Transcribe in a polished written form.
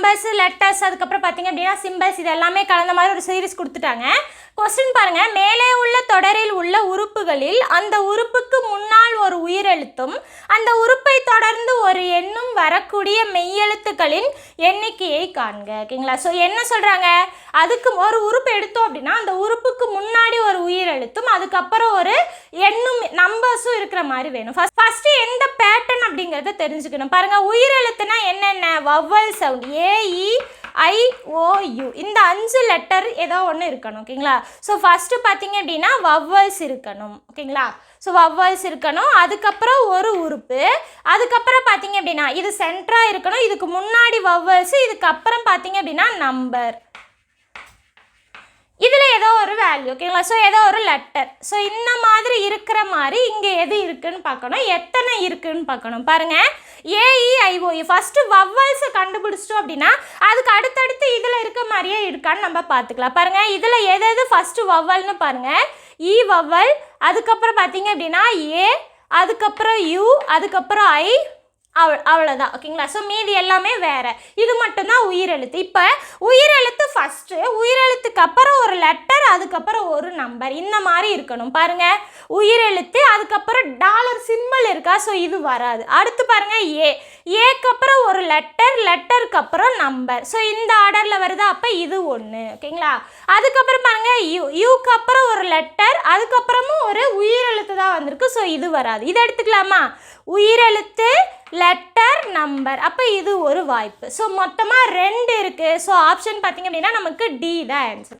Numbers, letters, அதுக்கப்புறம் பார்த்தீங்க அப்படின்னா சிம்பிள்ஸ், இது எல்லாமே கலந்த மாதிரி ஒரு சீரிஸ் கொடுத்துட்டாங்க. கொஸ்டின் பாருங்க, மேலே உள்ள தொடரில் உள்ள உறுப்புகளில் அந்த உறுப்புக்கு முன்னால் ஒரு உயிரெழுத்தும் அந்த உறுப்பை தொடர்ந்து ஒரு எண்ணும் வரக்கூடிய மெய்யெழுத்துக்களின் எண்ணிக்கையை காண்க. ஓகேங்களா? ஸோ என்ன சொல்கிறாங்க, அதுக்கு ஒரு உறுப்பு எடுத்தோம் அப்படின்னா அந்த உறுப்புக்கு முன்னாடி ஒரு உயிரெழுத்தும் அதுக்கப்புறம் ஒரு எண்ணும் நம்பர்ஸும் இருக்கிற மாதிரி வேணும். ஃபர்ஸ்ட் எந்த பேட்டர்ன் அப்படிங்கிறத தெரிஞ்சுக்கணும். பாருங்க, உயிரெழுத்துனா என்னென்ன, வவ்வல் சவுண்ட் AEIOU, இந்த 5 லெட்டர் ஏதோ ஒன்று இருக்கணும். ஓகேங்களா? ஸோ ஃபஸ்ட்டு பார்த்தீங்க அப்படின்னா வவ்வல்ஸ் இருக்கணும். ஓகேங்களா? ஸோ வவ்வல்ஸ் இருக்கணும், அதுக்கப்புறம் ஒரு உறுப்பு, அதுக்கப்புறம் பார்த்தீங்க அப்படின்னா இது சென்டராக இருக்கணும், இதுக்கு முன்னாடி வவ்வல்ஸ், இதுக்கப்புறம் பார்த்தீங்க அப்படின்னா நம்பர், இதில் ஏதோ ஒரு வேல்யூ. ஓகேங்களா? ஸோ ஏதோ ஒரு லெட்டர். ஸோ இந்த மாதிரி இருக்கிற மாதிரி இங்கே எது இருக்குதுன்னு பார்க்கணும், எத்தனை இருக்குதுன்னு பார்க்கணும். பாருங்கள், AEIOU ஃபஸ்ட்டு வவ்வல்ஸை கண்டுபிடிச்சிட்டோம் அப்படின்னா அதுக்கு அடுத்தடுத்து இதில் இருக்க மாதிரியே இருக்கான்னு நம்ம பார்த்துக்கலாம். பாருங்கள், இதில் எது ஃபஸ்ட்டு வவ்வல்னு பாருங்கள், E வவ்வல், அதுக்கப்புறம் பார்த்தீங்க அப்படின்னா A, அதுக்கப்புறம் U, அதுக்கப்புறம் I, அவ்வளோதான். ஓகேங்களா? ஸோ மீதி எல்லாமே வேறு, இது மட்டும்தான் உயிரெழுத்து. இப்போ உயிரெழுத்து ஃபஸ்ட்டு, உயிரெழுத்துக்கு அப்புறம் ஒரு லெட்டர், அதுக்கப்புறம் ஒரு நம்பர், இந்த மாதிரி இருக்கணும். பாருங்கள், உயிரெழுத்து, அதுக்கப்புறம் டாலர் சிம்பிள் இருக்கா, ஸோ இது வராது. அடுத்து பாருங்கள், ஏக்கு அப்புறம் ஒரு லெட்டர், லெட்டருக்கு அப்புறம் நம்பர், ஸோ இந்த ஆர்டரில் வருது, அப்போ இது ஒன்று. ஓகேங்களா? அதுக்கப்புறம் பாருங்கள், யூக்கு அப்புறம் ஒரு லெட்டர், அதுக்கப்புறமும் ஒரு உயிரெழுத்து தான் வந்திருக்கு, ஸோ இது வராது. இதை எடுத்துக்கலாமா, உயிரெழுத்து, லெட்டர், நம்பர், அப்போ இது ஒரு வாய்ப்பு. ஸோ மொத்தமாக 2 இருக்குது. ஸோ ஆப்ஷன் பார்த்தீங்க அப்படின்னா நமக்கு D தான் ஆன்சர்.